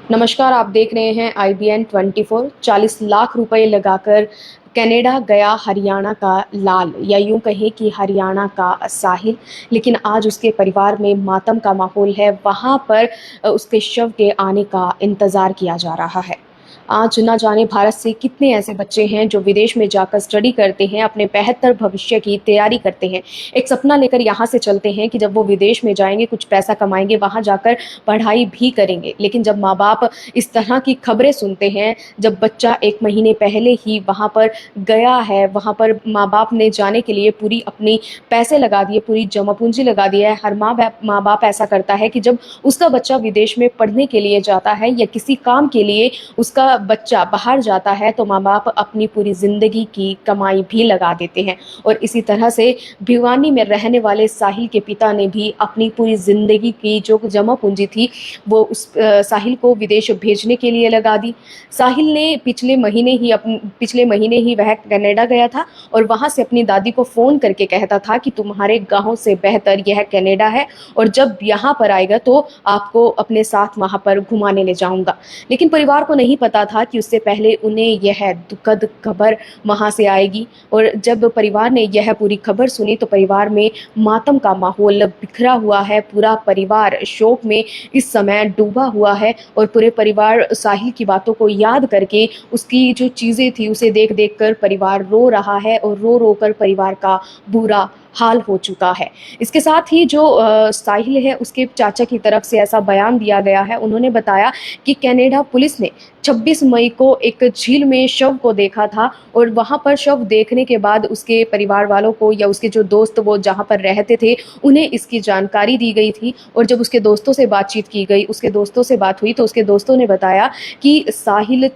नमस्कार, आप देख रहे हैं IBN 24। 40 लाख रुपए लगाकर कनाडा गया हरियाणा का लाल, या यूं कहें कि हरियाणा का साहिल। लेकिन आज उसके परिवार में मातम का माहौल है। वहां पर उसके शव के आने का इंतजार किया जा रहा है। आज ना जाने भारत से कितने ऐसे बच्चे हैं जो विदेश में जाकर स्टडी करते हैं, अपने बेहतर भविष्य की तैयारी करते हैं। एक सपना लेकर यहाँ से चलते हैं कि जब वो विदेश में जाएंगे, कुछ पैसा कमाएंगे, वहाँ जाकर पढ़ाई भी करेंगे। लेकिन जब माँ बाप इस तरह की खबरें सुनते हैं, जब बच्चा 1 महीने पहले ही वहाँ पर गया है, वहाँ पर माँ बाप ने जाने के लिए पूरी अपनी पैसे लगा दिए, पूरी जमा पूंजी लगा दी है। हर माँ बाप ऐसा करता है कि जब उसका बच्चा विदेश में पढ़ने के लिए जाता है या किसी काम के लिए उसका बच्चा बाहर जाता है, तो माँ बाप अपनी पूरी ज़िंदगी की कमाई भी लगा देते हैं। और इसी तरह से भिवानी में रहने वाले साहिल के पिता ने भी अपनी पूरी ज़िंदगी की जो जमा पूंजी थी वो उस साहिल को विदेश भेजने के लिए लगा दी। साहिल ने पिछले महीने ही वह कनाडा गया था और वहाँ से अपनी दादी को फ़ोन करके कहता था कि तुम्हारे गाँव से बेहतर यह कनाडा है और जब यहाँ पर आएगा तो आपको अपने साथ वहाँ पर घुमाने ले जाऊँगा। लेकिन परिवार को नहीं पता था कि उससे पहले उन्हें यह दुखद खबर वहां से आएगी। और जब परिवार ने यह पूरी खबर सुनी तो परिवार में मातम का माहौल बिखरा हुआ है। पूरा परिवार शोक में इस समय डूबा हुआ है और पूरे परिवार साहिल की बातों को याद करके, उसकी जो चीज़ें थी उसे देख देख कर परिवार रो रहा है और रो रो कर परिवार का बुरा हाल हो चुका है। इसके साथ ही जो साहिल है, उसके चाचा की तरफ से ऐसा बयान दिया गया है। उन्होंने बताया कि कनाडा पुलिस ने 26 मई को एक झील में शव को देखा था और वहां पर शव देखने के बाद उसके परिवार वालों को या उसके जो दोस्त वो जहां पर रहते थे उन्हें इसकी जानकारी दी गई थी। और जब उसके दोस्तों से बातचीत की गई, उसके दोस्तों से बात हुई, तो उसके दोस्तों ने बताया कि साहिल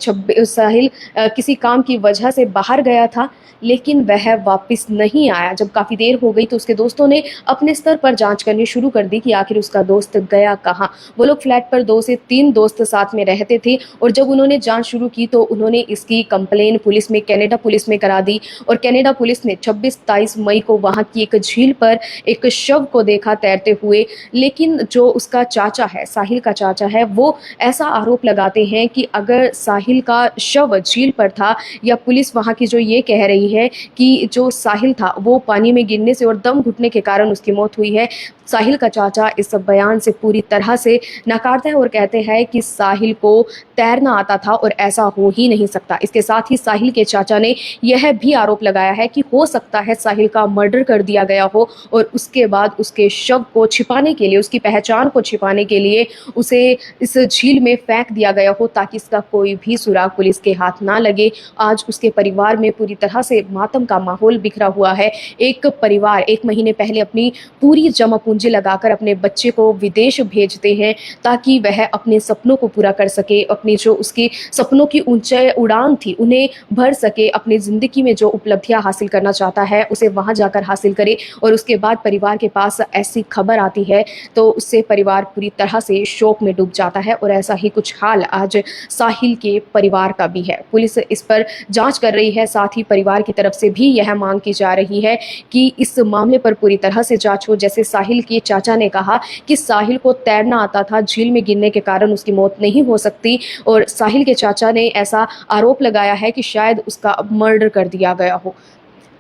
किसी काम की वजह से बाहर गया था लेकिन वह वापस नहीं आया। जब काफ़ी देर हो गई तो उसके दोस्तों ने अपने स्तर पर जांच करनी शुरू कर दी कि आखिर उसका दोस्त गया कहाँ। वो लोग फ्लैट पर 2 से 3 दोस्त साथ में रहते थे और जब उन्होंने जांच शुरू की तो उन्होंने इसकी कंप्लेन कनाडा पुलिस में करा दी। और कनाडा पुलिस ने 26-23 मई को वहाँ की एक झील पर एक शव को देखा तैरते हुए। लेकिन जो उसका चाचा है, साहिल का चाचा है, वो ऐसा आरोप लगाते हैं कि अगर साहिल का शव झील पर था या पुलिस वहाँ की जो ये कह रही है कि जो साहिल था वो पानी में गिरने से और दम घुटने के कारण उसकी मौत हुई है, साहिल का चाचा इस बयान से पूरी तरह से नकारते हैं और कहते हैं कि साहिल को तैरना आता था और ऐसा हो ही नहीं सकता। इसके साथ ही साहिल के चाचा ने यह भी आरोप लगाया है कि हो सकता है साहिल का मर्डर कर दिया गया हो और उसके बाद उसके शव को छिपाने के लिए, उसकी पहचान को छिपाने के लिए उसे इस झील में फेंक दिया गया हो ताकि इसका कोई भी सुराग पुलिस के हाथ ना लगे। आज उसके परिवार में पूरी तरह से मातम का माहौल बिखरा हुआ है। एक परिवार 1 महीने पहले अपनी पूरी जमा पूंजी लगाकर अपने बच्चे को विदेश भेजते हैं ताकि वह अपने सपनों को पूरा कर सके, अपनी जो उसकी सपनों की ऊंचाई उड़ान थी उन्हें भर सके, अपनी ज़िंदगी में जो उपलब्धियां हासिल करना चाहता है उसे वहां जाकर हासिल करे। और उसके बाद परिवार के पास ऐसी खबर आती है तो उससे परिवार पूरी तरह से शोक में डूब जाता है। और ऐसा ही कुछ हाल आज साहिल के परिवार का भी है। पुलिस इस पर जाँच कर रही है। साथ ही परिवार की तरफ से भी यह मांग की जा रही है कि इस मामले पर पूरी तरह से जांच हो। जैसे साहिल के चाचा ने कहा कि साहिल को तैरना आता था, झील में गिरने के कारण उसकी मौत नहीं हो सकती। और साहिल के चाचा ने ऐसा आरोप लगाया है कि शायद उसका मर्डर कर दिया गया हो।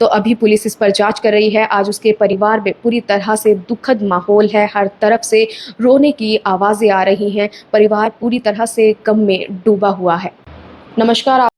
तो अभी पुलिस इस पर जांच कर रही है। आज उसके परिवार में पूरी तरह से दुखद माहौल है। हर तरफ से रोने की आवाज़ें आ रही हैं। परिवार पूरी तरह से गम में डूबा हुआ है। नमस्कार।